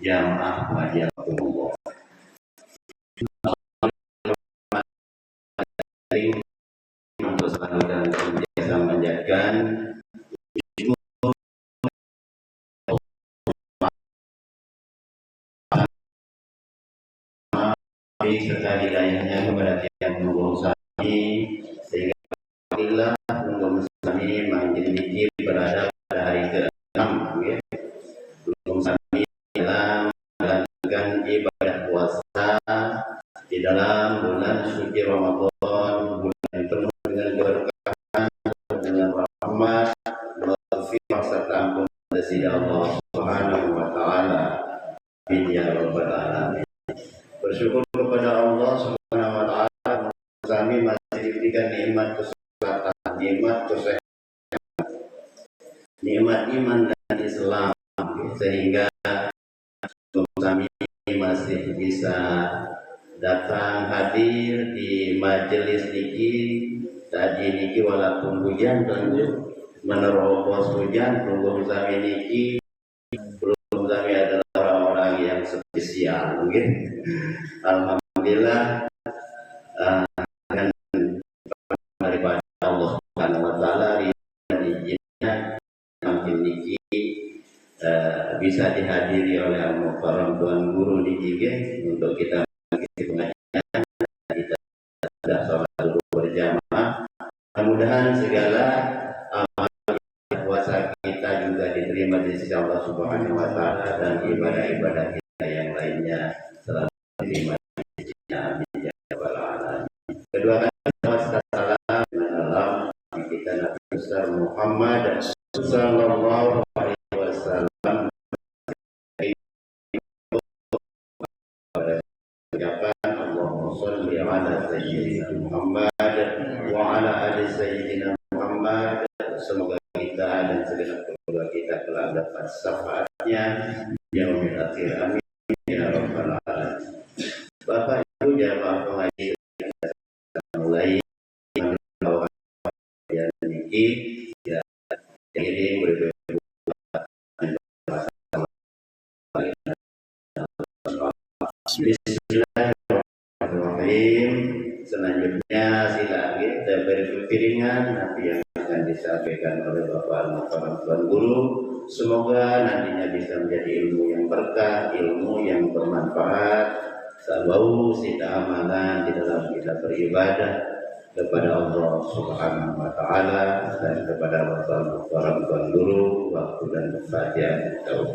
jamaah wajibullah. Untuk selalu dan senantiasa menjaga serta hidayahnya kepada tiap pengusaha sehingga bila pengusaha menjadi berada pada hari ke-6 ya. Pengusaha dalam menjalankan ibadah puasa di dalam bulan suci Ramadan, bulan yang penuh dengan keberkahan, dengan rahmat, maghfirah serta ampun dari Allah Subhanahu wa taala. Ya rabbal alamin. Bersyukur kepada Allah Subhanahu wa taala kami masih diberikan nikmat kesehatan, nikmat kesehatan, nikmat iman dan Islam sehingga kami masih bisa datang hadir di majelis niki tadi niki walaupun hujan menerobos hujan belum kami niki belum kami adalah orang-orang yang spesial mungkin alhamdulillah dengan daripada Allah Subhanahu wa taala dan izinnya makin niki bisa dihadiri oleh al-mukarram tuan guru niki untuk kita pengajian kita sudah sholat dulu berjamaah. Mudah-mudahan segala amal puasa kita juga diterima di sisi Allah Subhanahu wa taala dan ibadah-ibadah kita yang lainnya selalu diterima di sisinya. Amin ya rabbal alamin. Kedua kali salam dalam kita Nabi besar Muhammad sallallahu alaihi wasallam sholli ala sayyidina Muhammad wa ala ali sayyidina Muhammad. Semoga kita dan segenap keluarga kita telah dapat syafaatnya yaumil akhir. Amin ya rabbal alamin. Bapak Ibu jamaah pengajian kita mulai yang niki ya ini berbeda. Selanjutnya silakan kita beri piringan nanti yang akan disampaikan oleh Bapak Al-Mukarram Tuan Guru. Semoga nantinya bisa menjadi ilmu yang berkah, ilmu yang bermanfaat, sabau sita amalan di dalam kita beribadah kepada Allah Subhanahu wa taala dan kepada Bapak Al-Mukarram Tuan Guru waktu dan tempat yang tahu.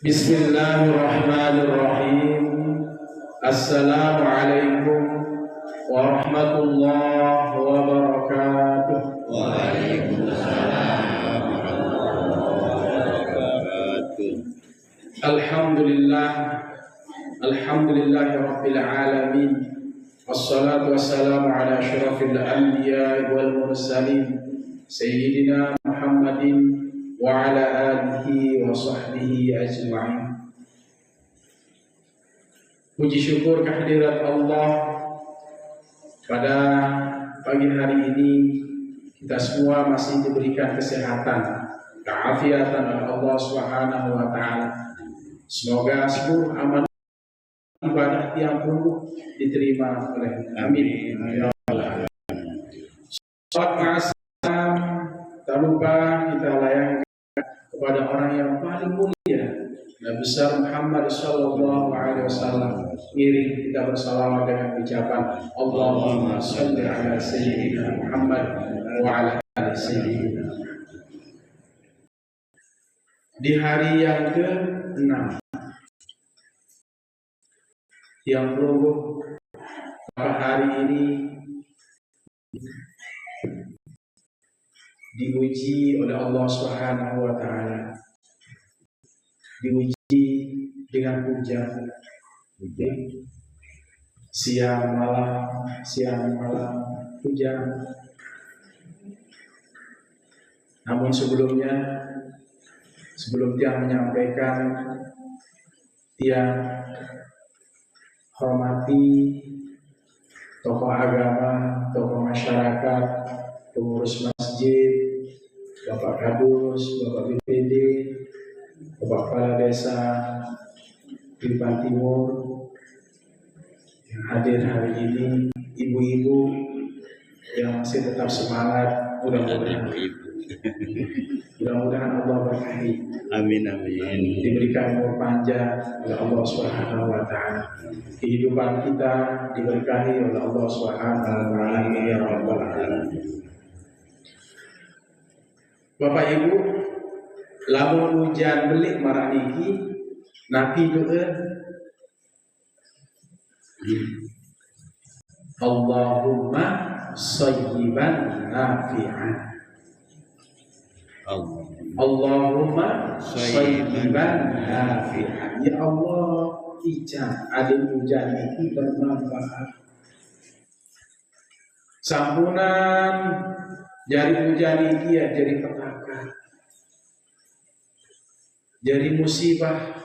Bismillahirrahmanirrahim. Assalamualaikum warahmatullahi wabarakatuh. Waalaikumsalam warahmatullahi wabarakatuh. Alhamdulillahi rabbil alamin. Wassalatu wassalamu ala asyrafil anbiya'i wal mursalin sayyidina Muhammadin wa ala alihi wa sahbihi ajma'in. Puji syukur kehadirat Allah pada pagi hari ini kita semua masih diberikan kesehatan, keafiatan oleh Allah Subhanahu wa taala. Semoga seluruh amal ibadah yang perlu diterima oleh amin ya Allah. Salam tak lupa kita layangkan kepada orang yang paling mulia Nabi besar Muhammad sallallahu alaihi wasallam. Iring kita bersalawat dengan ucapan Allahumma shalli ala sayyidina Muhammad wa ala ali sayyidina. Di hari yang ke-6 yang berhubung pada hari ini diuji oleh Allah Subhanahu wa taala, diuji dengan hujan, siang malam hujan. Namun sebelum Tiang menyampaikan, Tiang hormati tokoh agama, tokoh masyarakat, pengurus masjid, Bapak Kadus, Bapak BPD, Bapak Kepala Desa Pilpan Timur yang hadir hari ini, ibu-ibu yang masih tetap semangat, mudah-mudahan Allah berkahi. Amin amin. Diberikan umur panjang oleh Allah Subhanahu wa taala. Kehidupan kita diberkahi oleh Allah Subhanahu wa taala ya rabbal alamin. Bapak Ibu, lamun hujan belik marah niki, nabi doa Allahumma sayyiban nafi'an. Allahumma sayyiban nafi'an. Ya Allah, ijab adil hujan ini bermanfaat. Sampunan jari hujan ini ya jadi petaka, jadi musibah.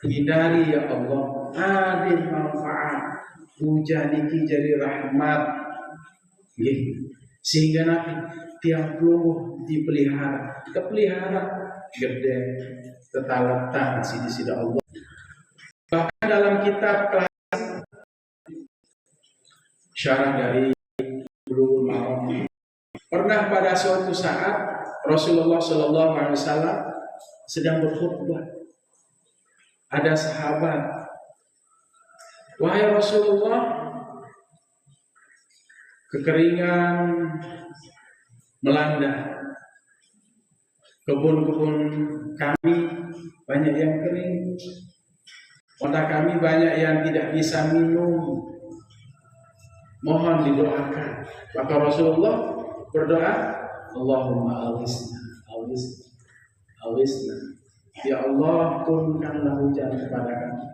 Hindari ya Allah, adil manfaat hujan ini jadi rahmat, sehingga nanti tiang peluru dipelihara, gede tetaletan sidi Allah. Bahkan dalam kitab klasik syarah dari Bulughul Maram, pernah pada suatu saat Rasulullah Shallallahu Alaihi Wasallam sedang berkhutbah. Ada sahabat, wahai Rasulullah, kekeringan melanda, kebun-kebun kami banyak yang kering, kota kami banyak yang tidak bisa minum, mohon didoakan. Maka Rasulullah berdoa, Allahumma awisna, awisna. Ya Allah, turunkanlah hujan kepada kami.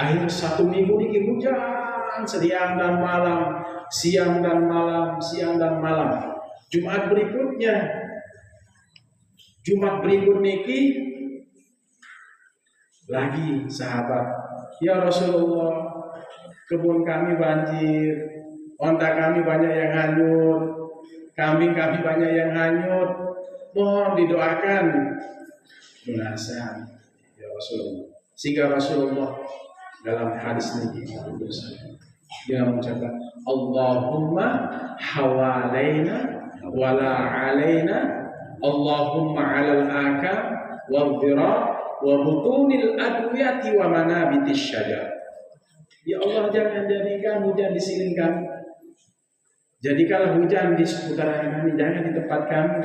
Akhir 1 minggu ini hujan siang dan malam, siang dan malam. Jumat berikut niki lagi sahabat, ya Rasulullah, kebun kami banjir, onta kami banyak yang hanyut, kambing kami banyak yang hanyut, mohon didoakan lunasan ya Rasulullah. Sehingga Rasulullah dalam hadis ini dia mengucapkan Allahumma hawalaina wala alaina, Allahumma alal akam wal dhira wa butunil adwiyati wa manabitis syajar. Ya Allah, jangan jadikan hujan di siling kami, jadikanlah hujan di seputaran kami, jangan di tempat kami.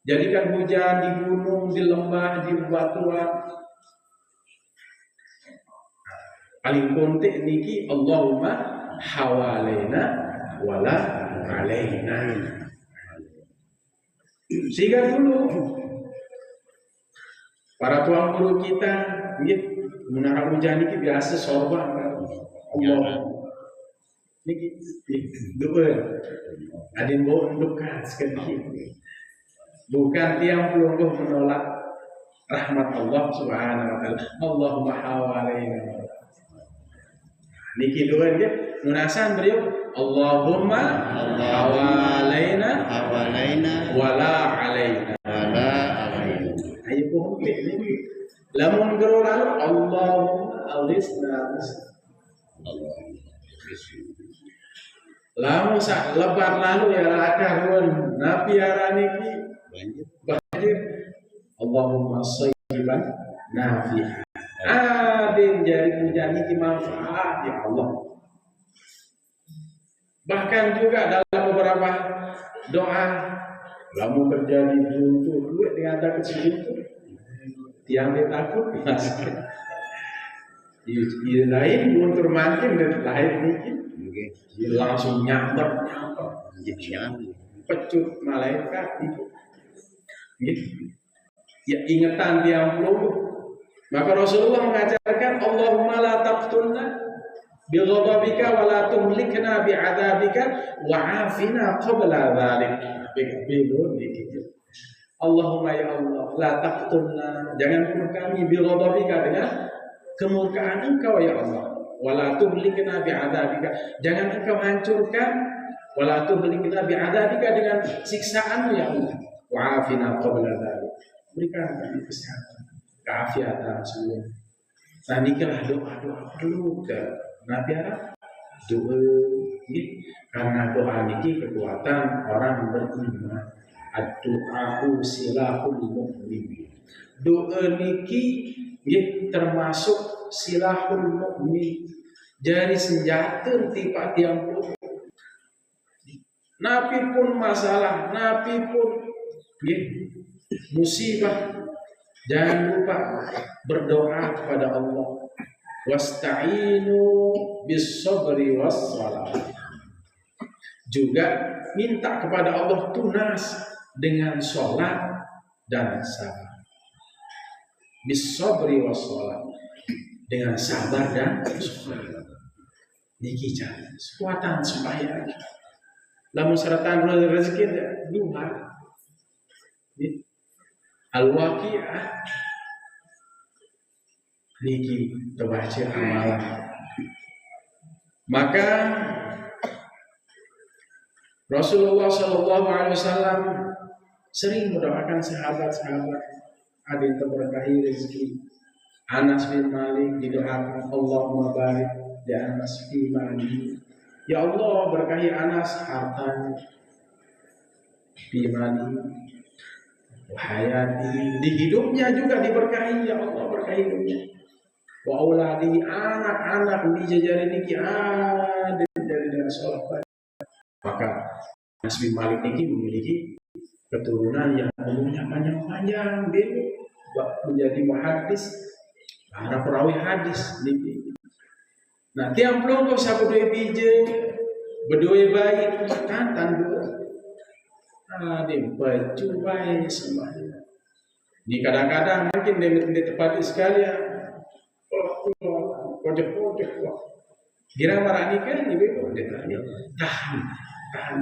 Jadikan hujan di gunung, di lembah, di batuan. Paling penting niki Allahumma hawalaina wala alaina. Sehingga dulu para tuan guru kita menara hujan niki biasa sorban Allah. Niki doa adin bo undukan sekali. Bukan tiang pelungguh menolak rahmat Allah Subhanahu wa taala. Allahumma hawalaina. Niki doa dia munasan beliau Allahumma hawalaina wala alaina. Ayo pun ini lamun gero lalu Allahumma alisna. Lamun sak lebar lalu ya akaruan nabi araniki banjir. Allahumma sayyiban nafi'an. Adin jadi hujan ini manfaat ya Allah. Bahkan juga dalam beberapa doa, lamun terjadi buntu duit dengan ada kecil tiang takut masuk. Iya lain buntur mancing dan lain mungkin langsung nyamper pecut malaikat itu. Ya ingatan tiang peluru. Maka Rasulullah mengajarkan Allahumma la taqtulna bi ghadabika wa la tuhlikna bi adzabika wa afina qabla dzalik. Allahumma ya Allah, la taqtulna, jangan bunuh kami bi ghadabika dengan kemurkaan Engkau ya Allah. Wa la tuhlikna bi adzabika, jangan Engkau hancurkan wa la tuhlikna bi adzabika dengan siksaan-Mu ya Allah. wa'afina qabla dzalik. Berikan kami kesehatan, keafiatan semua. Nah, nikalah doa-doa perlu ke Nabi Arab. Doa ini karena doa niki kekuatan orang beriman. Ad-du'a'u silahul mu'min. Doa niki termasuk silahul mu'min. Jadi senjata tiap tiang pun. Nabi pun masalah, Nabi pun musibah. Jangan lupa berdoa kepada Allah. Wasta'inu bis-sabri was-salah. Juga minta kepada Allah tunas dengan sholat dan sabar. Bis-sabri was-salah. Dengan sabar dan sholat. Niki cara kekuatan supaya lamun seratan rezeki dua. Al-Waqi'ah niki terbaca amalan. Maka Rasulullah Shallallahu Alaihi Wasallam sering mendoakan sahabat-sahabat ada yang terberkahi rezeki. Anas bin Malik didoakan Allahumma barik di Anas bin Malik. Ya Allah berkahi Anas hartanya, bin Malik, hayati, di hidupnya juga diberkahi. Ya Allah berkahi hidupnya. Wa auladi, anak-anak di jajaran niki ada dari sholat. Maka Anas bin Malik niki memiliki keturunan yang umurnya panjang-panjang, dia menjadi muhaddis, para perawi hadis niki. Nah, tiang pelonggo sabu doi bije, berdoi baik, kantan dua. Dia bercubai semuanya. Di kadang-kadang mungkin di tempat sekalian, pojok-pojok, kira marah nikah ini dia tahan.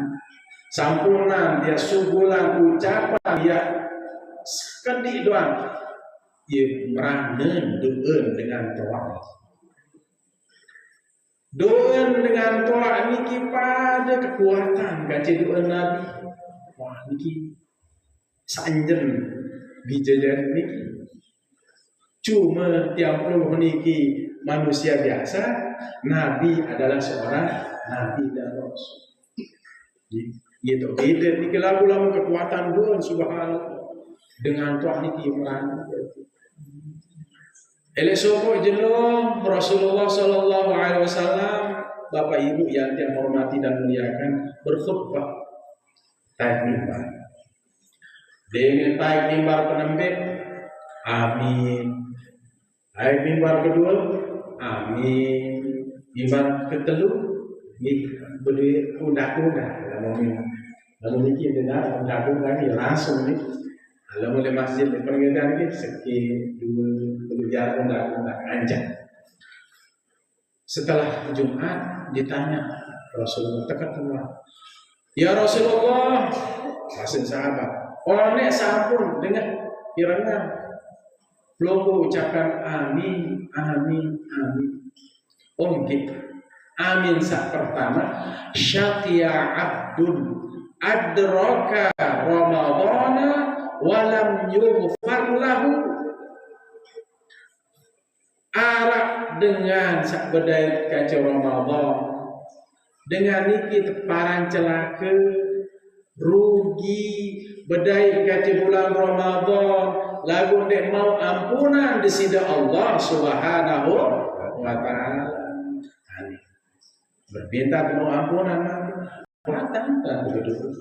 Sampurna dia subulan ucapan dia sekali doang. Dia merana doa dengan toa. Doa dengan toa niki pada kekuatan kaji doa Nabi. Wah niki sanjen bijajar niki. Cuma tiap puluh niki manusia biasa, Nabi adalah seorang Nabi dan Rasul. Itu beda niki lagu-lagu kekuatan doa subhanallah dengan toa niki merana. Elesopo jenuh Rasulullah Shallallahu Alaihi Wasallam, Bapak Ibu yang dia hormati dan muliakan, berkhutbah taik mimbar. Dengan taik mimbar penembek, amin. Taik mimbar kedua, amin. Mimbar ketelu, berdiri kuda-kuda. Lalu ini dengar kuda-kuda ini langsung nih. Kalau mulai masjid pergedaan ini sekian dua keluar undang-undang anjak. Setelah Jumat ditanya Rasulullah ketemu, ya Rasulullah, masih sahabat, orang nek sampun dengan kiranya belum ucapkan amin, amin, amin. Oh gitu. Amin saat pertama, syaqiya abdun adraka ramadhana walam yughfar lahu. Arab dengan sak bedai kacau Ramadan dengan niki teparan celaka rugi bedai kacau bulan Ramadan lagu dek mau ampunan di sida Allah Subhanahu wa taala. Berminta mau ampunan Ratan tak begitu.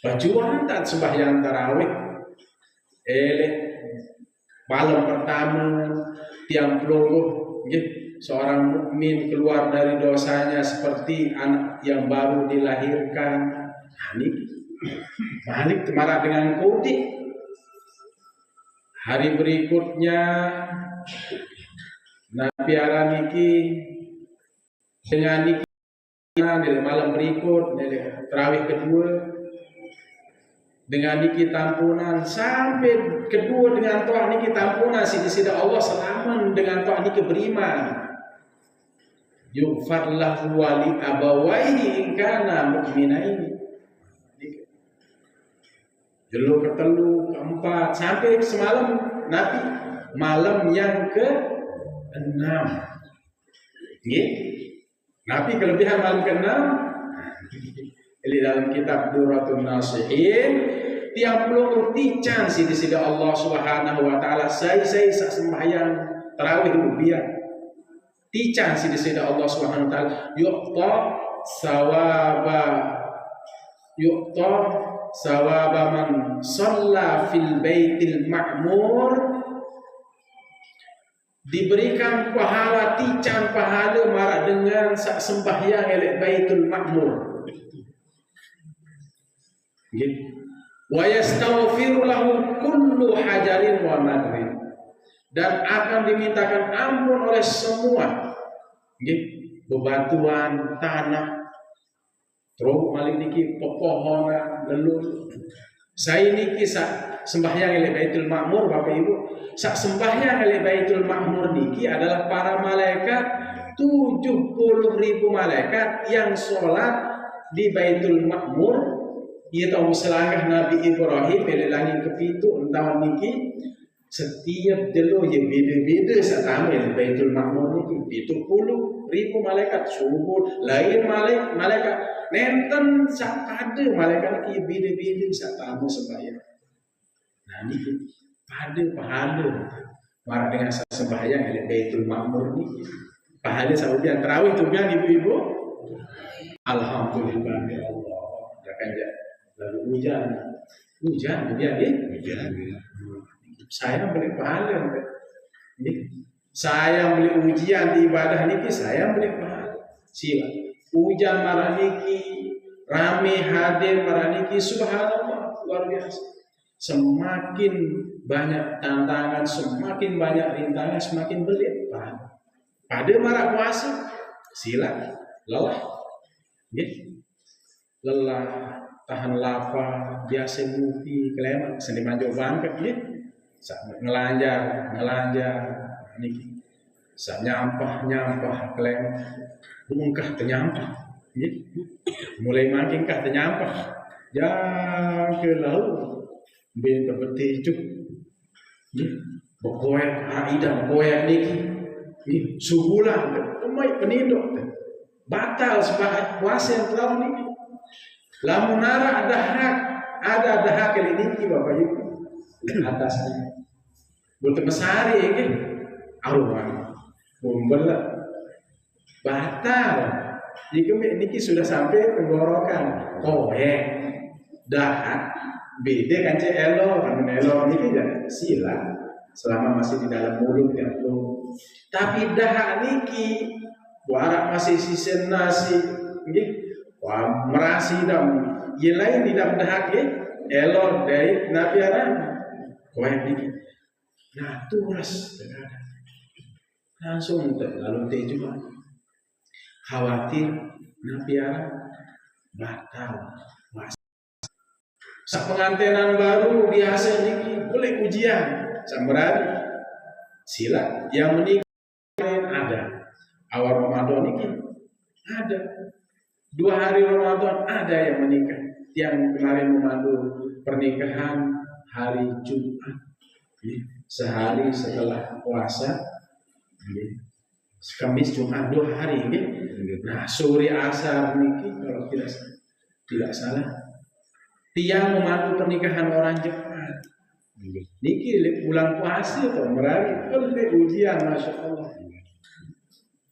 Bajuan tak sembahyang tarawih. Malam pertama tiang pelungguh seorang mukmin keluar dari dosanya seperti anak yang baru dilahirkan. Balik marah dengan kodik. Hari berikutnya Nabi Araniki dengan niki di malam berikut tarawih kedua dengan niki tampunan sampai kedua dengan toa niki tampunan sida Allah selaman dengan toa niki beriman yughfar lahu wa li abawaihi in kana mu'minaini. Dulu ketelu, keempat, sampai semalam Nabi malam yang ke-6. Nggih. Nabi kelebihan malam ke-6 di dalam kitab Durratun Nasihin tiap peluru tican di sisi Allah Subhanahu wa taala saya sak sembahyang tarawih rupiah tican di sisi Allah Subhanahu wa taala yuqta sawaba man shalla fil baitil ma'mur, diberikan pahala tican pahala marak dengan sak sembahyang elek Baitul Ma'mur. Nggih. Wa yastaghfiru lahu kullu hajarin wa madrin, dan akan dimintakan ampun oleh semua nggih, bebatuan, tanah, terus malih niki pepohonan, leluhur. Saya niki sak sembahyang elek Baitul Ma'mur Bapak Ibu. Sak sembahyang oleh Baitul Ma'mur niki adalah para malaikat 70.000 malaikat yang sholat di Baitul Ma'mur. Ia tahu selangkah Nabi Ibrahim pada langit kepitu entah niki setiap delo yang beda-beda satama di Baitul Ma'mur niki 70.000 malaikat subuh lain malaikat nenten sak pada malaikat niki beda-beda satama sembahyang. Nah niki pada pahala marah dengan sembahyang di Baitul Ma'mur ni pahala saubian tarawih tu biar ibu-ibu alhamdulillah ya Allah akan lalu hujan dia saya beli pahala saya beli ujian di ibadah niki saya beli pahala sila hujan marah niki rame hadir marah niki subhanallah luar biasa. Semakin banyak tantangan, semakin banyak rintangan, semakin belit. Pada marah puasa, sila, lelah, lelah, tahan lapar, biasa ngupi, kelemak, seni manjur bangkit, ngelanjar, niki, nyampah, kelemak, bungkah ternyampah, mulai makin kah ternyampah, jangan ke laut. Ben berpetik berkoyak aidan koyak niki subulan umai penindok batal sebagai puasa yang telah niki lamun nara ada hak niki Bapak Ibu atasnya buat mesari iki arwah membela batal jika niki sudah sampai tenggorokan koyak dahat beda kan elo ini kan sila selama masih di dalam mulut ya belum. Tapi dahak niki warak masih sisa nasi nggih merasi dam ye lain di dalam dahak elo dari nabi aran kowe niki nah turas langsung lalu teh juga khawatir nabi aran batal. Pengantinan baru biasa niki boleh ujian samberani sila yang menikah ada awal Ramadan niki ada 2 hari Ramadan ada yang menikah yang kemarin memandu pernikahan hari Jumat sehari setelah puasa Kamis Jumat 2 hari nah sore asar niki kalau tidak salah tiang memandu pernikahan orang Jepang. Niki bulan puasa atau merari lebih ujian Masya Allah.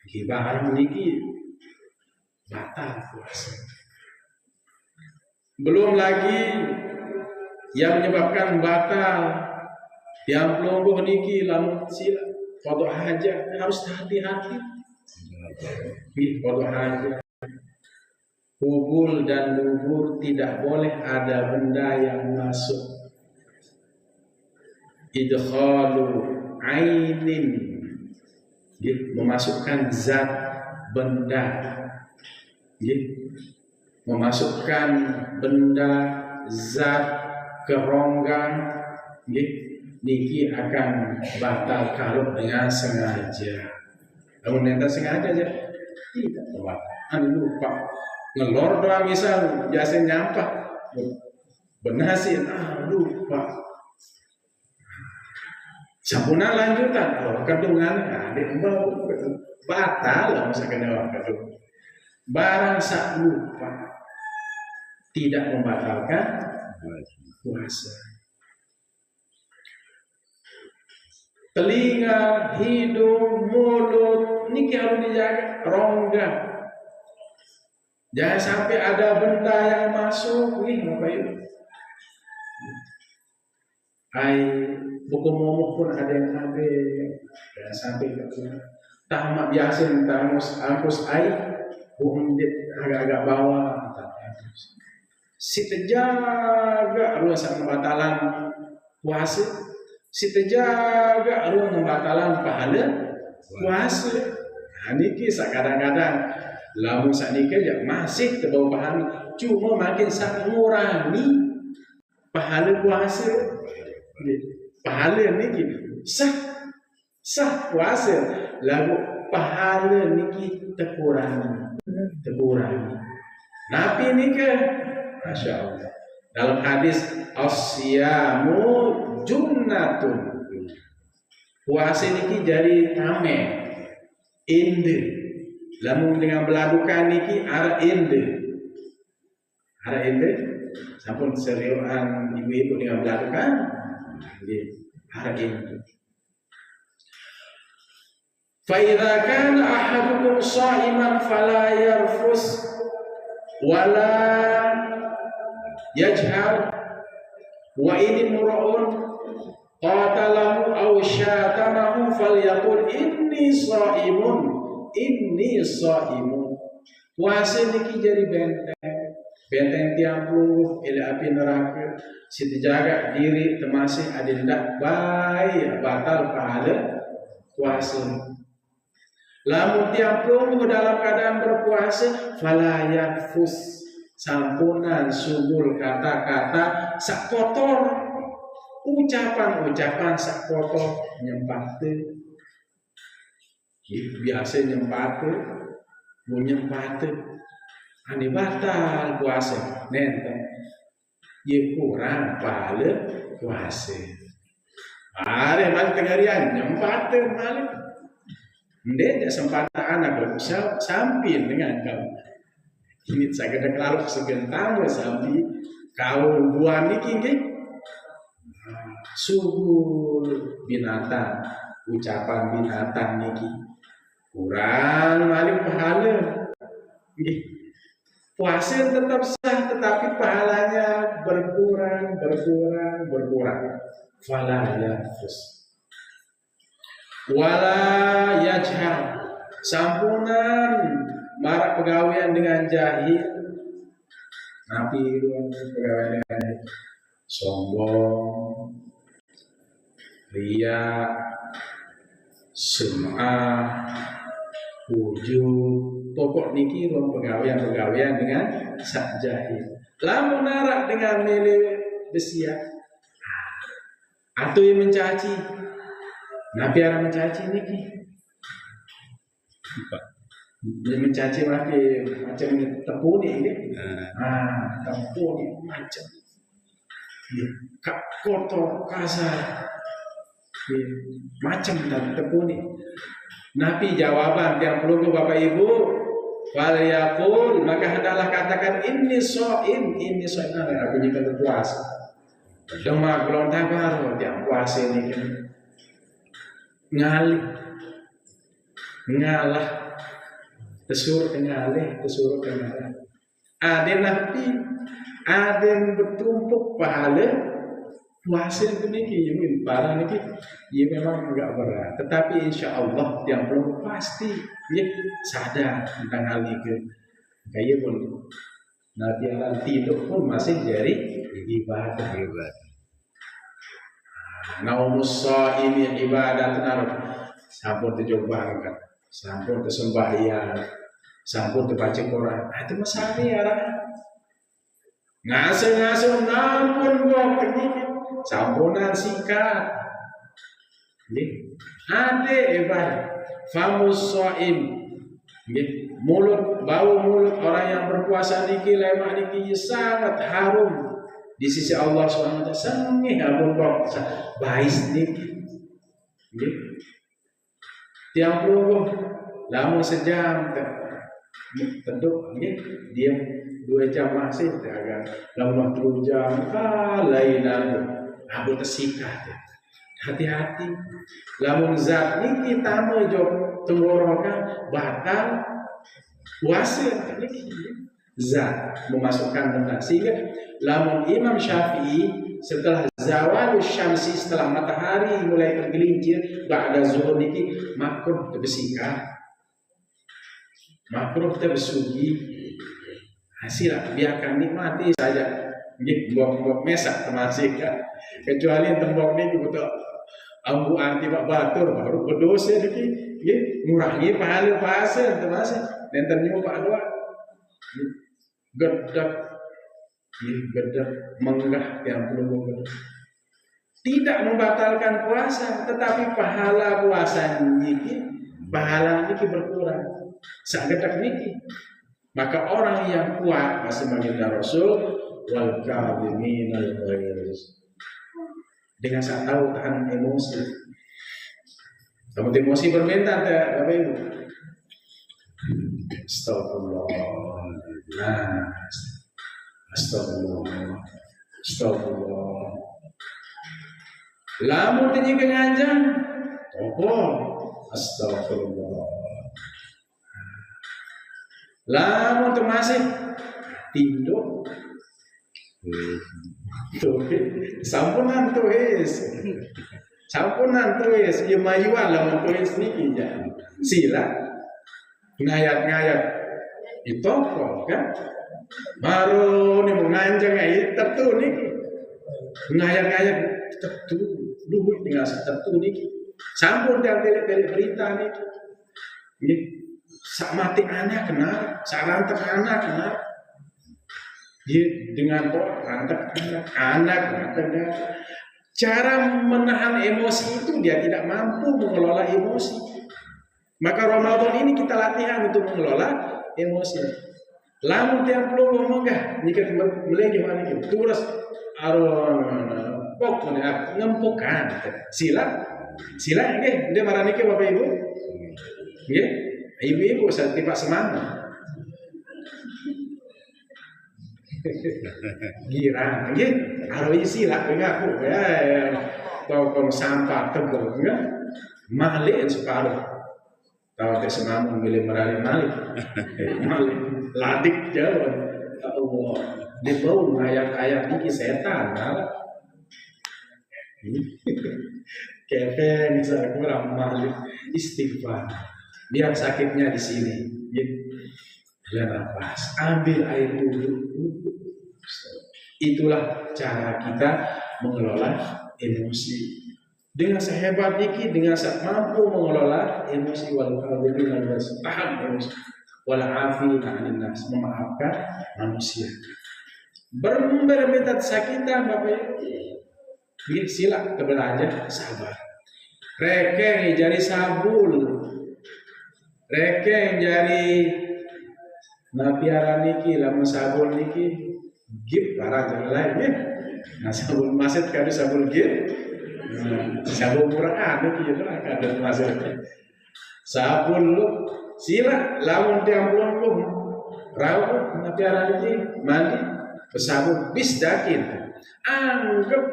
Niki barang niki batal puasa. Belum lagi yang menyebabkan batal yang pelonggoh niki lamun sila qada hajat harus hati-hati. Qada hajat kubul dan dubur tidak boleh ada benda yang masuk. Idkhalu ainin memasukkan zat benda, memasukkan benda zat ke rongga, niki akan batal kalau dengan sengaja. Namun tidak sengaja aja tidak batal. Lupa ngelor doang misal biasa nyampah Berhasil, lupa. Sampuna lanjutan, kandungan, adik batal lah masa kena kandung. Barang sak lupa tidak membatalkan puasa. Telinga, hidung, mulut, ini harus dijaga, rongga. Jangan sampai ada benda yang masuk, apa itu? Buku momok pun ada yang ada, jangan sampai tamak biasa angkus agak-agak bawah. Si terjaga ruang pembatalan puasa, si terjaga ruang pembatalan pahala puasa. Ini kisah kadang-kadang lamun saknika ya masih terbawa pahami, cuma makin sak mengurangi pahala puasa. Pahala niki sah puasa, lalu pahala niki terkurangi. Nabi niki, masya Allah. Dalam hadis asyamu junnatun, puasa niki jadi tameng, inde. Lamun dengan beladukan niki arah inde, sampun seriuan ibu-ibu dengan beladukan. فإذا كان أحدكم صائما فلا يرفث ولا يجهر وإن امرؤ قاتله أو شاتمه فليقل إني صائم. Puasa niki jadi benteng tiang puluh ila api neraka. Si terjaga diri termasih ada tidak baik batal pahala puasa. Lamun tiang puluh dalam keadaan berpuasa, fala yarfus, sampunan sugul kata-kata sak kotor, ucapan sak kotor nyempate. Biasa nyempate, ane batal puasa, nenteng. Ye kurang pahala puasa. Are mal tengarian nyempate malik. Ndek sempatan anak berusaha sampin dengan kamu. Ini saya kena kelarut segentang sampai kau buah niki nggih. Subul binatang, ucapan binatang niki. Kurang malik pahala. Nggih. Puasa tetap sah, tetapi pahalanya berkurang. Fala yarfus, wala yajhar, sampunan marak pegawaian dengan jahil. Nabi pegawaian dengan sombong, riya, sum'ah, ujub. Pokok niki ruang pegawaian dengan sak jahil. Lamun narak dengan mele besia atau yang mencaci. Nabi orang mencaci niki. Yang mencaci macam tepuni ini. Tepuni macam. Kak kotor kasar. Macam dan tepuni. Nabi jawaban yang perlu Bapak Ibu, wal yaqul, maka hendaklah katakan inni shaim, aku jika berpuasa. Demak gelontak baru yang puasa ini kan ngalah tesuruh ngalah. Ada Nabi, ada yang bertumpuk pahala. Puasa demikian, barang ini, ia memang enggak berat. Tetapi insya Allah yang belum pasti, ia sadar tentang hal itu. Kayak pun nanti alam tidur pun masih jadi ibadah. Naumus shaimi ibadatun, sampun dijobangkan, sampun tersembahyang, sampun terbaca Quran. Itu masalah ya. Ngasuh nampun gua pergi. Sampunan sikat. Ada ibadah. Famus shaim. Bau mulut orang yang berpuasa niki lemak niki sangat harum di sisi Allah SWT sengih abun kok bais nih. Nggih. Tiang pelungguh lamun sejam tentu nggih diam 2 jam masih agak lamun 3 jam lain abun tersikat. Hati-hati. Lamun zat niki tamu jog tenggorokan batal puasa niki. Zat memasukkan benar sehingga lamun Imam Syafi'i setelah zawal syamsi, setelah matahari mulai tergelincir ba'da zuhur niki makruh terbesikat, makruh terbesugi. Hasil biarkan nikmati saja. Nggih mbok mesak termasuk kan. Kecuali tembok niki butuh ambu anti Pak Batur baru berdosa niki nggih ngurangi pahala puasa termasuk nenten nyoba doa. Gedek menggah yang belum gedek. Tidak membatalkan puasa, tetapi pahala puasa niki, pahala niki berkurang. Sagedek niki. Maka orang yang kuat masih baginda Rasul wal kadhiminal ghaiz. Dengan saya tahu tahan emosi. Kamu emosi bermental tak Bapak Ibu? Astagfirullah. Nah, astagfirullah. Astagfirullah. Lamun tanya ke nganjang, apa? Astagfirullah. Lamun tu masih tidur. Sampunan tulis. Sampunan tulis. Ya mayuan lamun tulis niki ya. Sila ngayat-ngayat itu kok kan baru nih menganjang ayat tertu nih ngayat-ngayat tertu dulu dengan tertu nih sampun yang tele berita nih sak mati anak kena sarantek anak kena dia dengan kok rantek anak cara menahan emosi itu dia tidak mampu mengelola emosi. Maka Ramadan ini kita latihan untuk mengelola emosi. Lamun tiang peluluh menggah, jika melenggi mana gitu, terus aron pok ngempukan. Sila, dia marah niki Bapak Ibu, ya, ibu-ibu saya tiba semangat. Girang, ya, aron sila pengaku, ya, tokong sampah tegol, ya, malik separuh. Tahu teh semam memilih merali malik ladik jauh. Allah dia bau ayat-ayat ini setan kevin saya kurang malik istighfar biar sakitnya di sini ya nafas ambil air dulu. Itulah cara kita mengelola emosi. Dengan sehebat ini, dengan mampu mengelola emosi wal kadhimin wal tahan emosi wal afina 'anil nas, memaafkan manusia. Berminta sakitan Bapak Ibu. Sila belajar sabar. Reke jari sabul. Reke jari napiara niki lamun sabul niki gip para jalan lain ya. Nah sabul maset kadu sabul gip. Sabun murah itu ya ada masuk. Sabun lu sila lamun tiang pelung rawat nabi arani mandi bersabun bis dakin. Anggap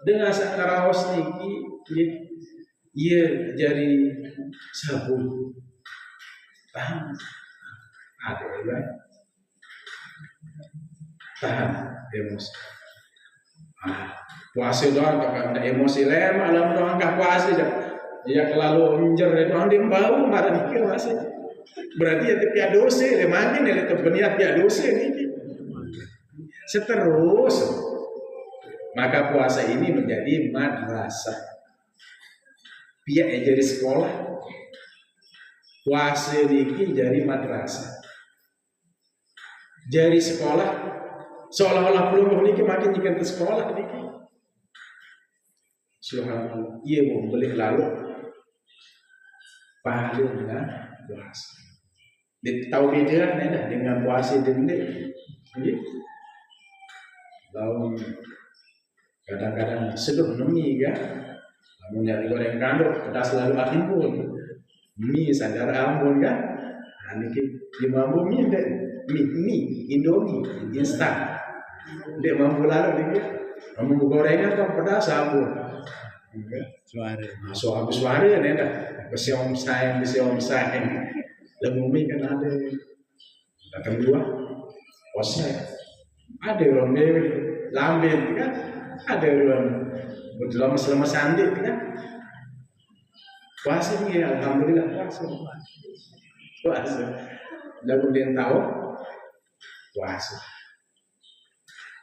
dengan sakaraos niki iya jadi sabun. Tahan. Ada ya. Tahan emosi. Puasa doang tak ada emosi lemah dalam doang kah puasa dia kelalu menjer doang dia bau marah dikit masih berarti ya tiap dosa lemahnya nih tetap berniat tiap dosa ini seterus maka puasa ini menjadi madrasah pihak jadi sekolah puasa ini jadi madrasah jadi sekolah seolah-olah belum ini makin jika ke sekolah ini subhanallah, ia mau beli lalu pahala dengan puasa. Dia tahu beda dengan puasa dende. lalu kadang-kadang seduh nemi kan, lalu nyari goreng kandung, pedas lalu Ambon, mie sadar Ambon kan, nah ini di mampu mie deh, mie Indomie instan, deh mampu lalu dia, mampu gorengan kan pedas Ambon, suara nih dah, besiom sayang, lalu mie kan ada, datang dua, posnya, ada orang dewi, lamben kan. Ada orang lemas sandi kan puasa ni alhamdulillah puasa lalu dia tahu puasa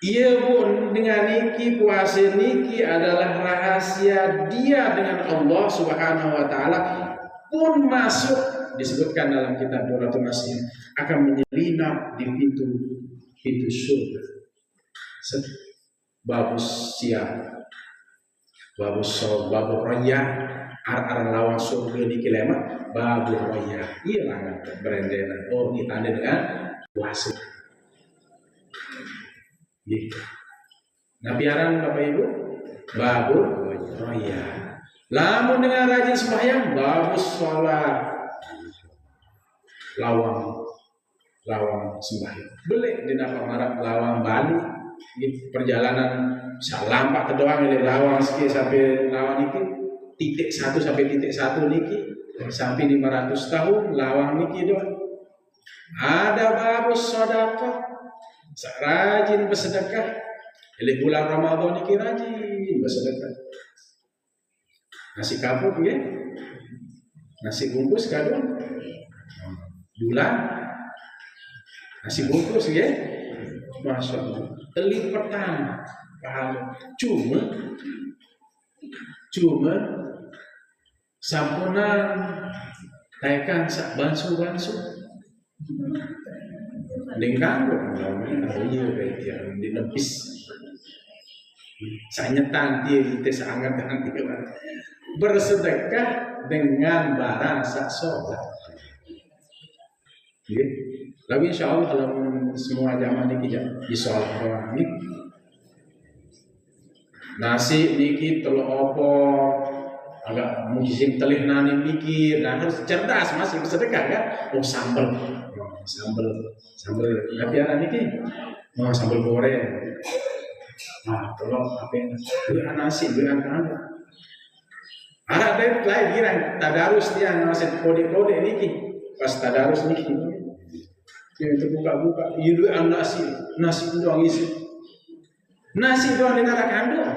ia pun dengan niki puasa niki adalah rahasia dia dengan Allah Subhanahu wa taala pun masuk disebutkan dalam kitab Duratul Nasir akan menyelinap di pintu surga. Babus siap, babus sol, babu roya, ar lawan surga di kilema, babu roya. Iya lah berendelan. Oh, ini tanda dengan puasa. Gitu. Nah, biaran Bapak Ibu, babu roya. Lamun dengan rajin sembahyang, babus sholat, lawang sembahyang. Boleh di napa marah lawang Bali. Di perjalanan lampak terdoang ini lawang siki sampai lawang niki titik 1 sampai titik 1 niki sampai 500 tahun lawang niki doang. Ada babus sedekah, rajin bersedekah. Di bulan Ramadan niki rajin bersedekah. Nasi kapuk ya, nasi bungkus kadang, bulan nasi bungkus ya, masya Allah. Kelipatan pahala cuma sampunan taikan sak bansu dengan iya di nepis sanyetan dia kita sangat bersedekah dengan barang sak sholat. Lalu insya Allah kalau semua zaman ini disolat orang ini nasi niki telur opor agak musim telih nani mikir, nah harus cerdas masih bersedekah kan? Oh sambal, biar niki, oh sambal goreng, nah telur apa yang beli nasi beli kan? Ada lain kira tadarus dia nasi kode niki, pas tadarus niki. Yang terbuka-buka, ilu nasi doang isi, nasi doang di neraka kandung.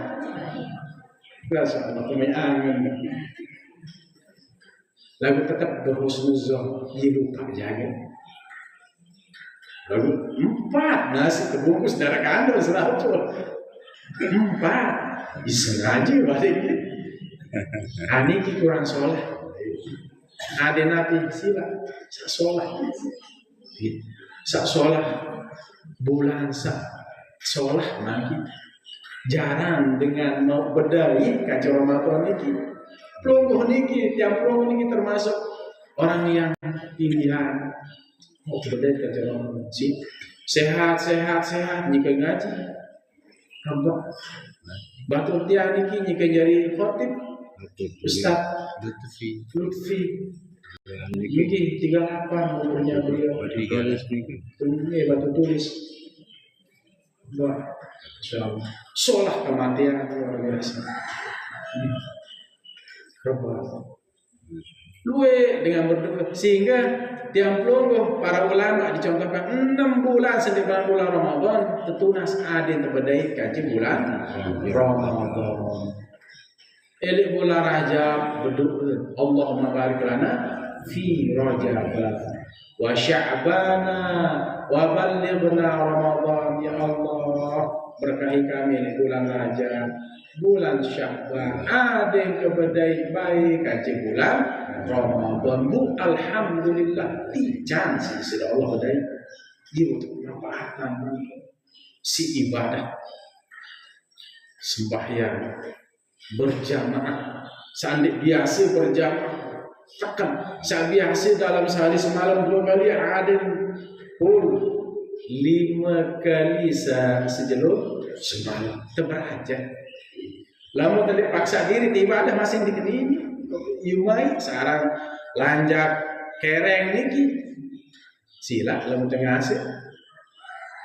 Rasa Allah angin. Lalu tetap berhusnuzon, ilu tak jaga. Lalu 4 nasi terbungkus neraka kandung selalu 4 disengaja baliknya. Aniki kurang sholat, ada nabi sila sholat. Sak sholat bulan sak sholat lagi jarang dengan mau berdaya kacau Ramadan niki pelungguh niki tiap pelungguh niki termasuk orang yang pilihan mau berdaya kacau Ramadan sih sehat jika ngaji tambah batu dia niki jika jadi khotib Ustaz Lutfi Niki 38 umurnya beliau. Batu tulis. Wah, insyaallah. Sholat kematian luar biasa. Luwe dengan berdoa sehingga tiang pelungguh para ulama dicontohkan 6 bulan setiap bulan Ramadan tetunas adin terbedai kaji bulan Ramadan. Elik bulan Rajab berdoa Allahumma barik lana fi Rajab wa Sya'bana wa ballighna Ramadan ya Allah berkahi kami di bulan Rajab bulan Sya'ban ada yang kebedai baik kaji bulan Ramadan bu alhamdulillah tijan sih sudah Allah bedai dia untuk manfaatan si ibadah sembahyang berjamaah sandik biasa berjamaah takkan biasa dalam sehari semalam 2 kali ada pun 5 kali sejelur semalam teberaja. Lamun tadi paksa diri tiba ada masing di ini. Yumai sekarang lanjak kereng niki sila lamun tengah asih.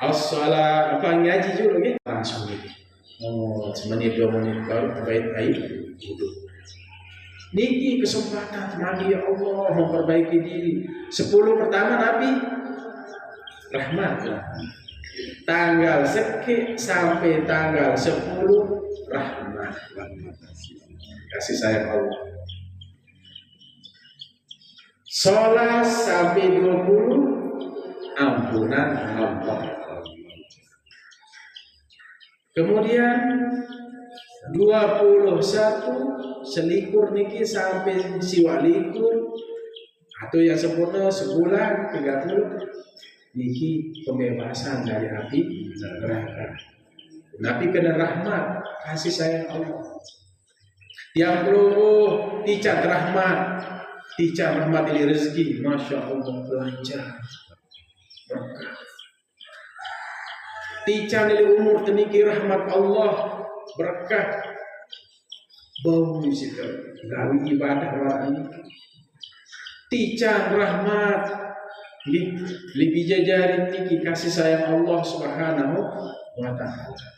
As-salat apa ngaji juga gitu langsung gitu. Oh, semenit 2 menit baru terbaik air wudhu. Niki kesempatan Nabi ya Allah memperbaiki diri. 10 pertama Nabi rahmat. Tanggal seki sampai tanggal 10 rahmat. Kasih sayang Allah. Sholat sampai 20 ampunan Allah. Kemudian 21 selikur niki sampai siwalikur atau yang sempurna sebulan 30 niki pembebasan dari api neraka. Nabi kena rahmat kasih sayang Allah. Yang perlu dicat rahmat, dicat rahmat ini rezeki, masya Allah lancar. Dicat ini umur teniki rahmat Allah berkah. Bau situ gawi ibadah orang ini. Dicat rahmat lebih jajarin niki kasih sayang Allah Subhanahu wa ta'ala,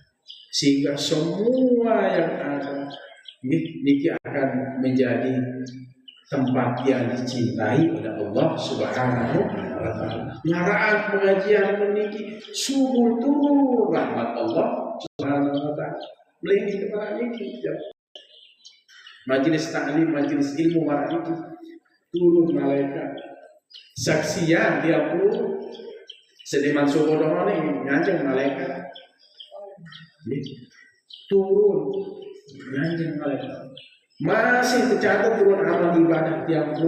sehingga semua yang ada niki akan menjadi tempat yang dicintai oleh Allah Subhanahu wa ta'ala. Ngaraan pengajian meniki subur turun rahmat Allah Subhanahu wa ta'ala melingki kepada niki ya. Majelis taklim, majelis ilmu marah niki turun malaikat saksian 30 sediman subodono ini nganjeng malaikat turun nganjeng malaikat masih tercatat turun amal ibadah 30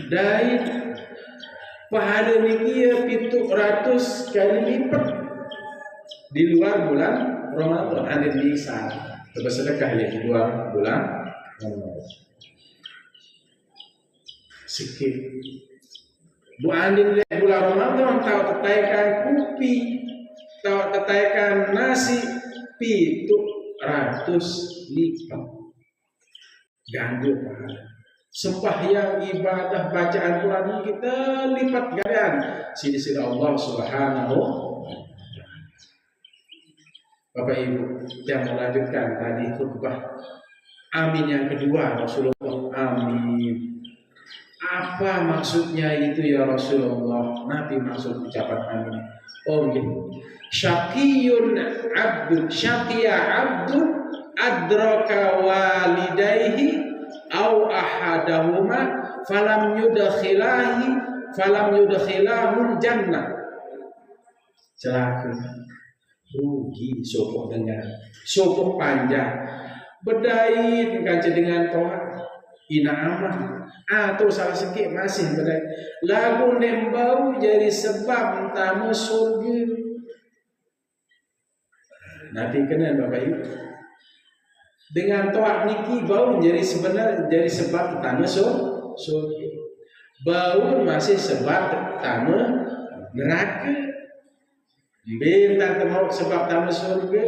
dari pahala niki 700 kali lipat di luar bulan Ramadan. Ada di sana bersedekah ya di luar bulan Ramadan. Sikit Bu Andin lihat bulan Ramadan tahu tetaikan kopi, tahu tetaikan nasi 700 lipat ganggu pahala. Sembahyang ibadah bacaan Quran kita lipat gandakan sisi Allah Subhanahu. Bapak Ibu yang melanjutkan tadi khutbah amin yang kedua Rasulullah amin. Apa maksudnya itu ya Rasulullah? Nabi maksud ucapan amin. Oh gitu. Syaqiyun abdun syaqiya abdun adraka walidayhi au ahadahuma falam yudkhilahul jannah. Celaka. Rugi sopok dengan sopok panjang. Bedait dengan toa ina aman. Atau salah sikit masih bedait. Lagu nembau jadi sebab tamu surga. Nabi kenal Bapak Ibu. Dengan toa niki bau jadi sebenarnya jadi sebab tamu surga. Bau masih sebab tamu neraka. Bintang mau sebab tamu surga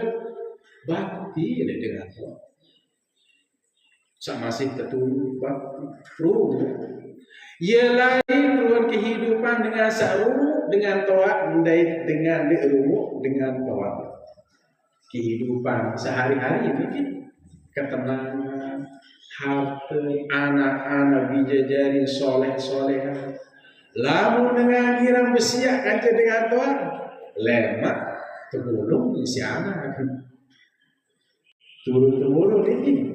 bakti dengan toa. Sama masih ketulu bakti ruh. Ia lain ruang kehidupan dengan saru dengan toa mendait dengan dirumu dengan toa. Kehidupan sehari-hari bikin ketenangan, harta, anak-anak bijajari soleh-solehan. Lamun dengan girang besiak kanca dengan toa lemak tergulung si anak turun-turun ini.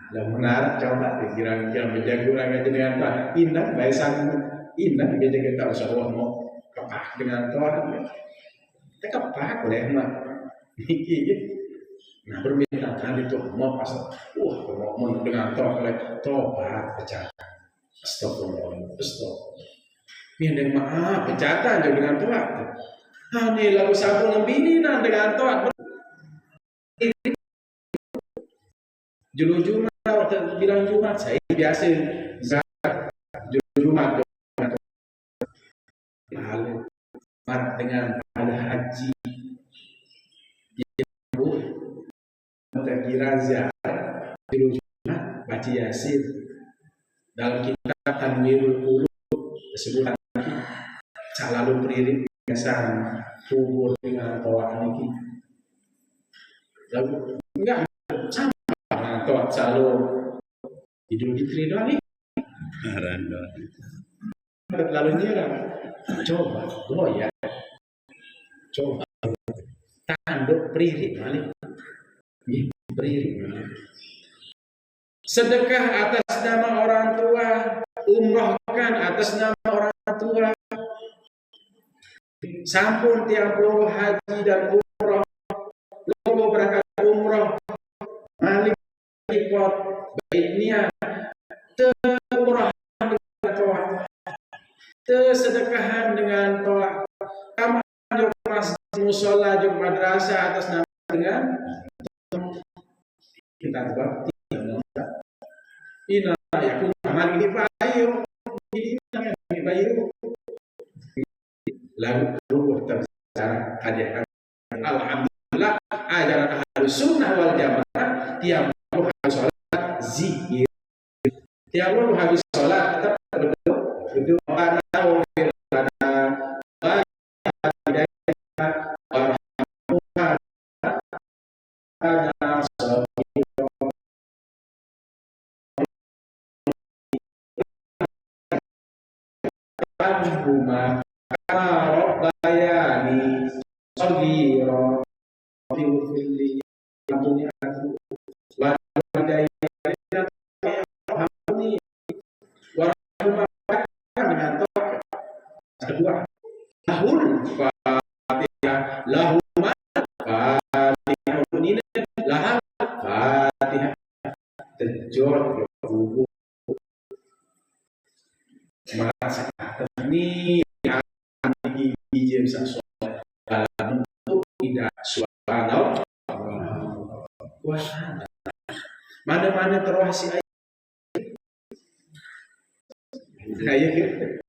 Dan menarik coba kira-kira menjaga orang aja dengan Tuhan indah baisan indah kita kita usah mau kepak dengan Tuhan kita kepak lemak iki nah permintaan itu mau pas mau dengan Tuhan oleh tobat pecatan astagfirullah minta maaf pecatan juga dengan Tuhan ini lagu sabun lebih dengan Tuhan Jumat bilang Jumat saya biasa Jumat pahala marah dengan pahala haji kira ziarah di Jumat baca Yasin dalam kitab Tanwirul Qulub disebutkan selalu beriring kesan kubur dengan toa ini lalu enggak sama dengan toa selalu Idul Fitri doang nih lalu nyerang coba ya coba tanduk beriring balik beriring sedekah atas nama orang tua, umrohkan atas nama orang tua, sampun tiap lo haji dan umroh, lo berangkat umroh, malik ikut baiknya, umrohan dengan toa, sedekahan dengan toa, kamar jok masjid musola jok madrasah atas nama dengan kita juga ina yakun amal ini bayu ini bayu lalu terbicara hadiah alhamdulillah ajaran Ahlus Sunnah wal Jamaah tiap habis sholat zikir tiap habis sholat tetap berdua pada rumah bayani sodiro filfili punya aku wadai ini warahmah dengan tok kedua lahul fatihah lahumma fatihah ini lahal fatihah terjor buku merasa ini izin sesuatu dalam bentuk tidak suara kuasa mana-mana terwasi ayat kayak gitu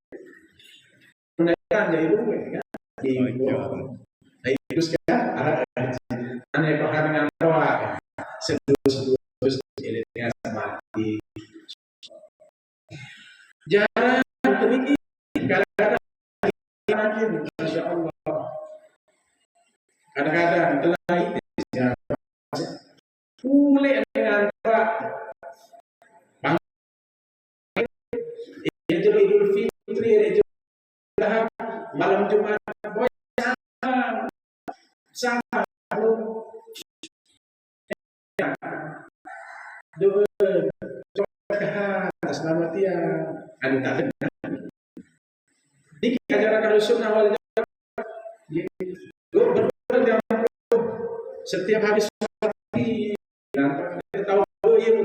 menaikkan jadi dulu kan itu sekarang aneh bahkan dengan doa sedus elitnya mati jarang demikian kadang-kadang Masya Allah kadang-kadang telah itu boleh dengan Pak Idul Fitri malam Jumat sama dua selamat ya anda ini ajaran Ahlus Sunnah wal Jamaah setiap habis sholat kita tahu yang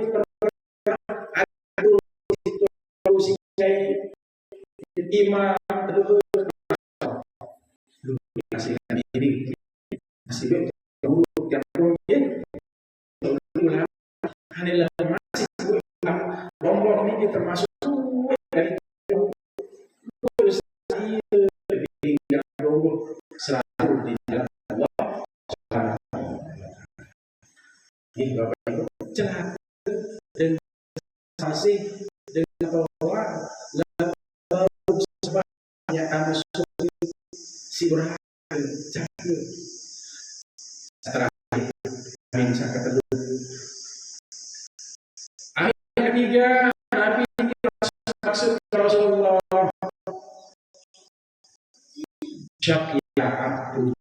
imam masih ini masih yang adalah masih rombong ini termasuk dari selalu di jalan Allah ini Bapak Ibu celah dan masih dengan bahwa lalu sebabnya kami si berhak jaga terakhir kami bisa ketemu ayat ketiga Nabi masuk Rasulullah Syakia Abdu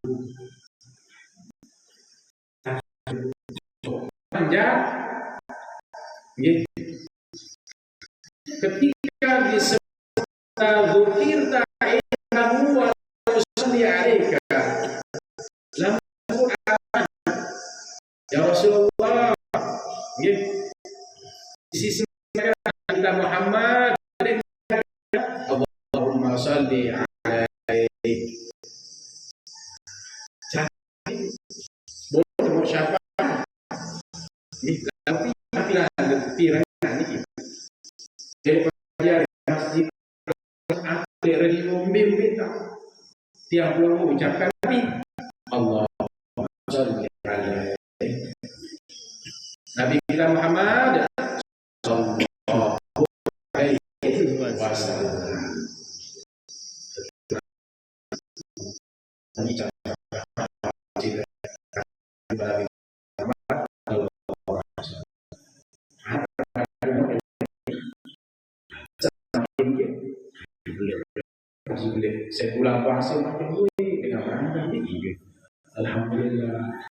panjang ketika disebut zukirta innahu wa yusalli alaika lam ya Rasulullah di sisi kita Muhammad Allahumma salli alaihi boleh siapa tapi ini dari masjid akhir di umbi tiap ucapkan tapi alaihi Nabi kita Muhammad sallallahu alaihi wasallam. Saya pulang puasa makin duit dengan mana ini. Alhamdulillah.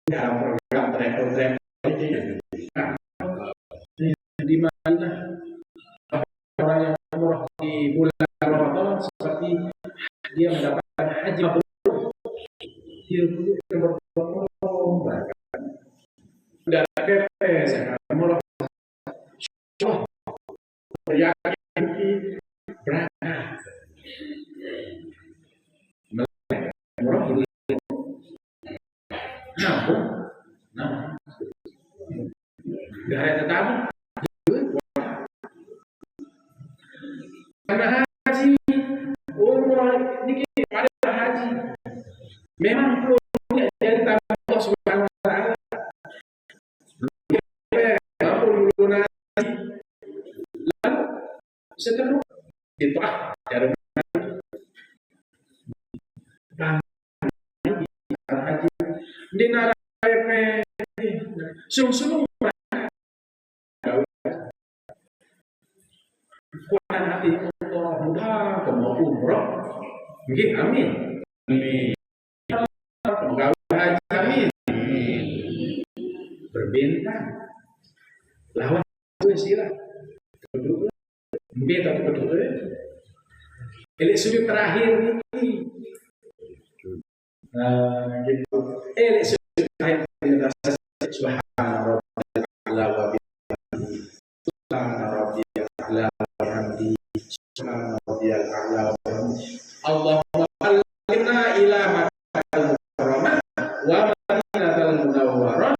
Dalam program travel di mana orang yang umroh di bulan Ramadan seperti dia mendapatkan haji mabrur. Dia berkorban. Sudah PP saya umroh. Yakin berangkat. Umroh itu nah, gak ada tetamu karena haji umroh ini pada haji memang perlu jadi tanggung Allah Subhanahu wa taala. Lalu setelah itu cara haji di narayana sung-sung kuatan hati Allah mudah mau umroh nggih amin amin penggawe haji amin berbintang lawan sila duduk beda betul elek sujud terakhir ini gitu elek sujud terakhir subhanallah wa bihamdihi subhanallah a'la wa hamdi subhanallahil a'la wa hamdi Allahumma ballighna ila Makkah al-Mukarramah wa Madinatul Munawwarah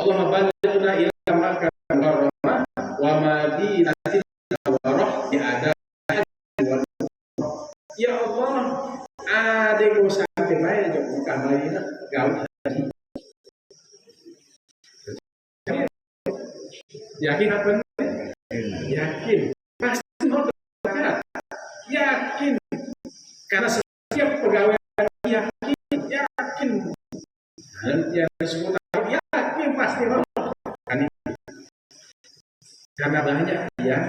Allahumma ballighna ila Makkah al-Mukarramah wa Madinatul Munawwarah di ada ya Allah ada yang sampai baik jauh Makkah Madinah gaul yakin apa? Yakin. Pasti mau berangkat. Yakin. Karena setiap pegawai yakin. Dan yang semua tahu yakin pasti mau. Karena banyak ya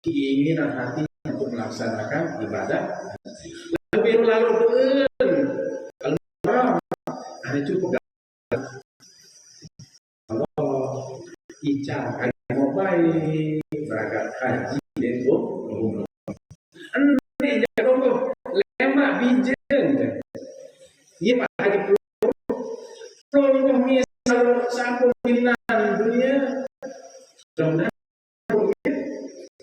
keinginan hati untuk melaksanakan ibadah. Lalu ada cukup. Ica haji mau baik berangkat haji dan umroh. Nanti jago lemak bijen. Iya pak haji pulau misal sampul minan dunia.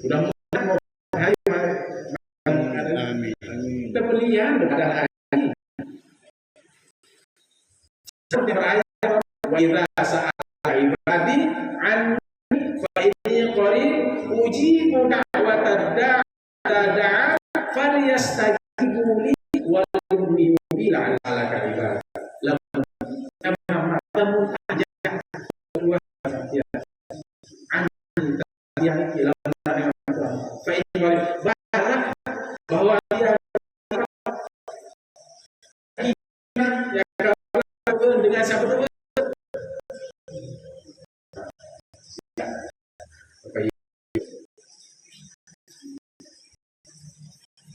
Mudah-mudahan mau haji amin. Kita belian berada haji. Seperti raya wa idza sa'ala ibadi an fa inni qarib ujibu da'watad da'a falyastajibu li wa yu'minu bi la'allaka ibad lam tamun ajak wa ya an yang ilahan fa inni qarib bahwa dia dengan sabda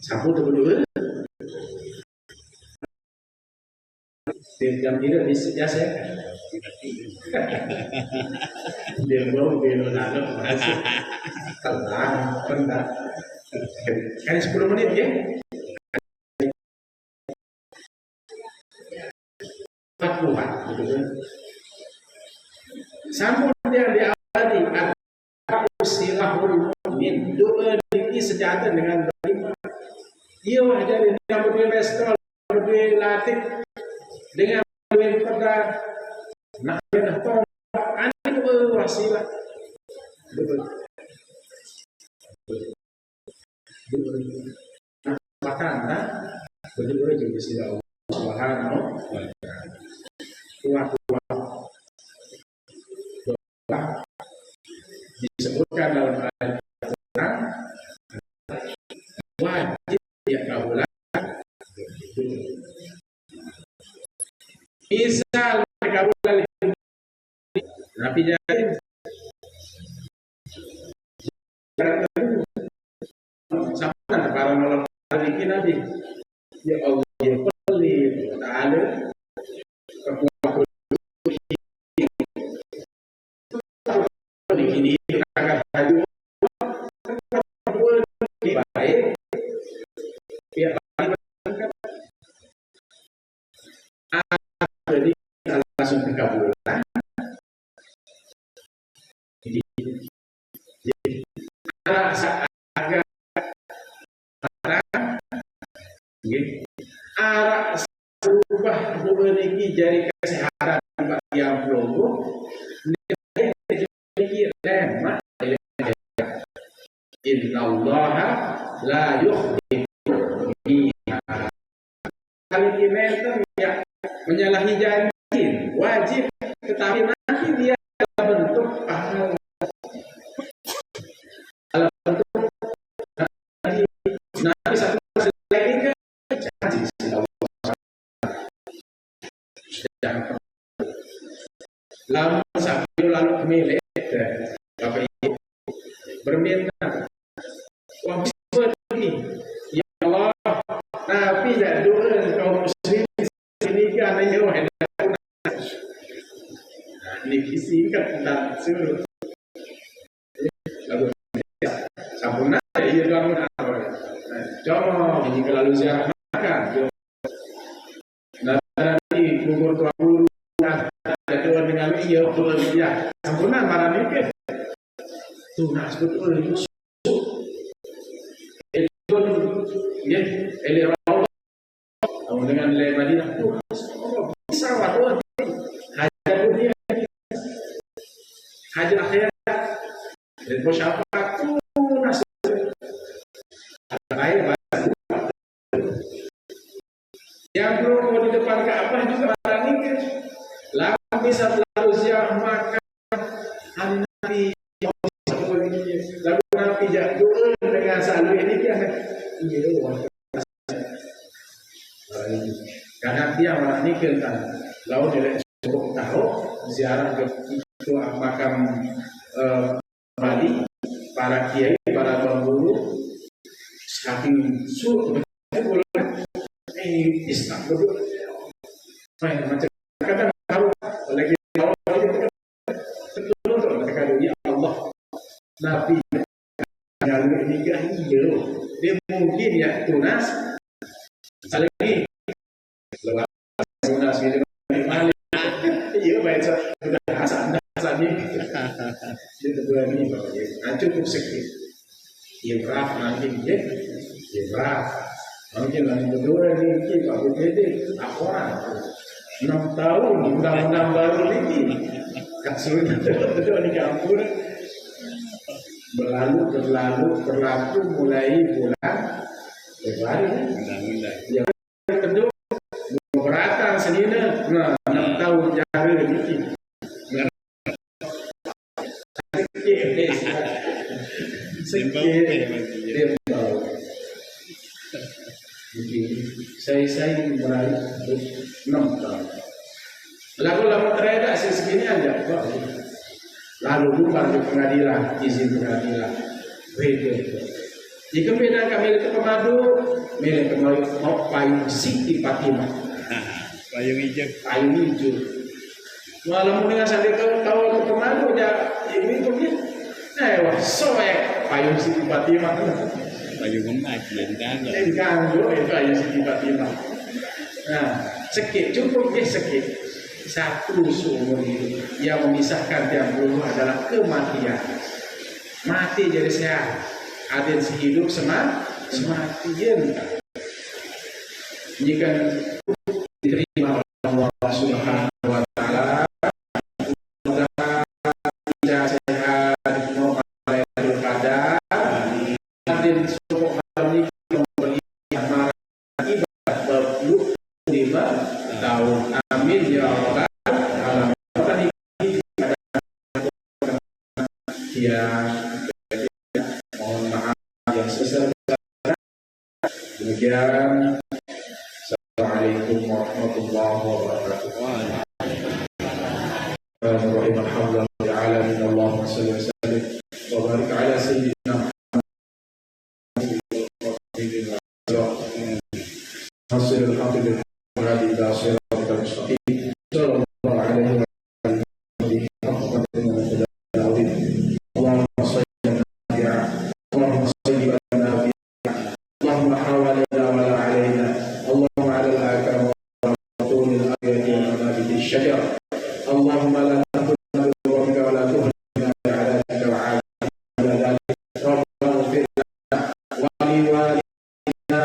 sambut dulu jam ini di sejasa dia mau belok dalam masuk tenang bentar kan 10 menit ya 40 gitu kan sambut dia diawali silahul mu'min doa ini sejahtera dengan beriman dia dari yang berkolesterol berlatih dengan pada nak tong anu wasilah sisi Allah Subhanahu wa taala. Kuat-kuat doa disebutkan dalam ayat Al-Quran wajib ya kaulah. Misal kaulah Nabi jadi sama para nolong hari Nabi ya Allah ya Pelih Ta'ala kekuatan ini akan haju baik ya jadi langsung terkabulan jadi agak arah berubah memiliki jari kesehatan yang belum lemah. Innallaha la yukhlifu kali ini ya menyalahi janji wajib, tetapi nanti dia dalam bentuk pahala, dalam bentuk nanti satu lagi ke janji lalu sampai lalu milik Bapak Ibu berminta wah pergi ya Allah tapi tidak doa kaum muslim ini kan hanya wahai ini singkat tentang suruh lalu sampurna ya kamu coba ini kalau ziarah makan nanti kubur tua guru ada dengan iya ya sampurna marah mikir tunas betul itu ya elok dengan nilai Madinah tuh bisa waktu hajar dunia hajar akhirat dan bersyafaat tunas air yang belum di depan Ka'bah juga marah mikir lah bisa selalu ziarah makan hari Nabi lalu Nabi jatuh dengan selalu ini kan karena dia orang ini kan lalu dia cukup tahu ziarah ke itu makam Bali para kiai para pemburu saking suruh Islam berdua macam kadang tahu lagi ya Allah Nabi jalur ini kan dia mungkin ya tunas lagi lewat tunas gitu balik iya baik sudah hasan ini kedua ini cukup sedikit ibraf nanti dia ibraf mungkin yang kedua ini Pak BPD laporan 6 tahun undang-undang baru ini kasus betul di kampung berlaku mulai bulan Februari yang kedua keberatan senina 6 tahun jari ini sedikit saya mulai 6 tahun lalu lama tereda segini aja kok lalu bukan di pengadilan izin pengadilan beda jika beda kami ke pemadu milik kembali mau payung Siti Fatimah payung hijau malam dengan sampai tahu ke pemadu ya ini punya wah soek payung Siti Fatimah payung emas dan itu payung Siti Fatimah nah sekit cukup ya sekit satu seumur hidup yang memisahkan tiap dulu adalah kematian mati jadi sehat ada sehidup sematian jika diterima Allah Subhanahu wa taala mudah sehat mau pada dan suku kami memberi amal ibadah berluk Demikian. Assalamualaikum warahmatullahi wabarakatuh. Bismillahirrahmanirrahim. Alhamdulillahil alamin. Allahumma shalli wa sallim wa barik ala sayyidina Nasirul haqqi bil hadi ila siratal mustaqim. Sallallahu alaihi wa sallam. Allahumma salli ala nabiyyina Allahumma salli ala nabiyyina Allahumma hawalina wa la alaina Allahumma ala al-akam wa rasulil abyadi wa nabiyyi syajar Allahumma la tahkunna bi rabbika wa la tuhnina bi adabika wa ala dhalika rabbana ighfir lana wa li walidina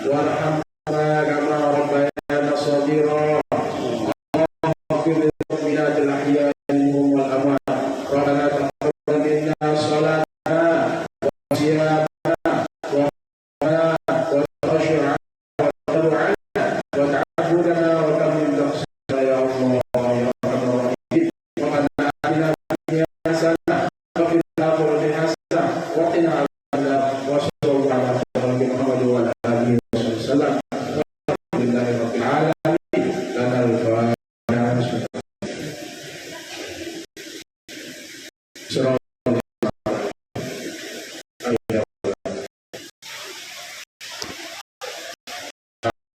warhamna kama rabbayana shaghira Allahumma ighfir lil mu'minati al-ahya'i minhum wal amwat rabbana taqabbal minna salatana wa siyamana wa khushu'ana wa tadu'ana wa ta'abbudana wa tamim taqsira ya Allah ya Arhamar Rahimin wa qana atina dunya hasanah wa fil akhirati hasanah wa qina adzabannar wa sallallahu ala sayyidina Muhammad wa ala alihi wa sallam alhamdulillahi rabbil alamin lana al-fatiha Surah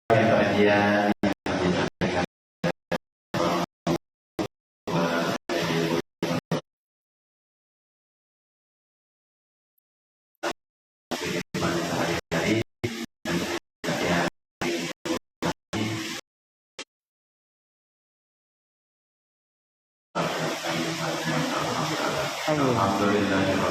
Kajian Alhamdulillah.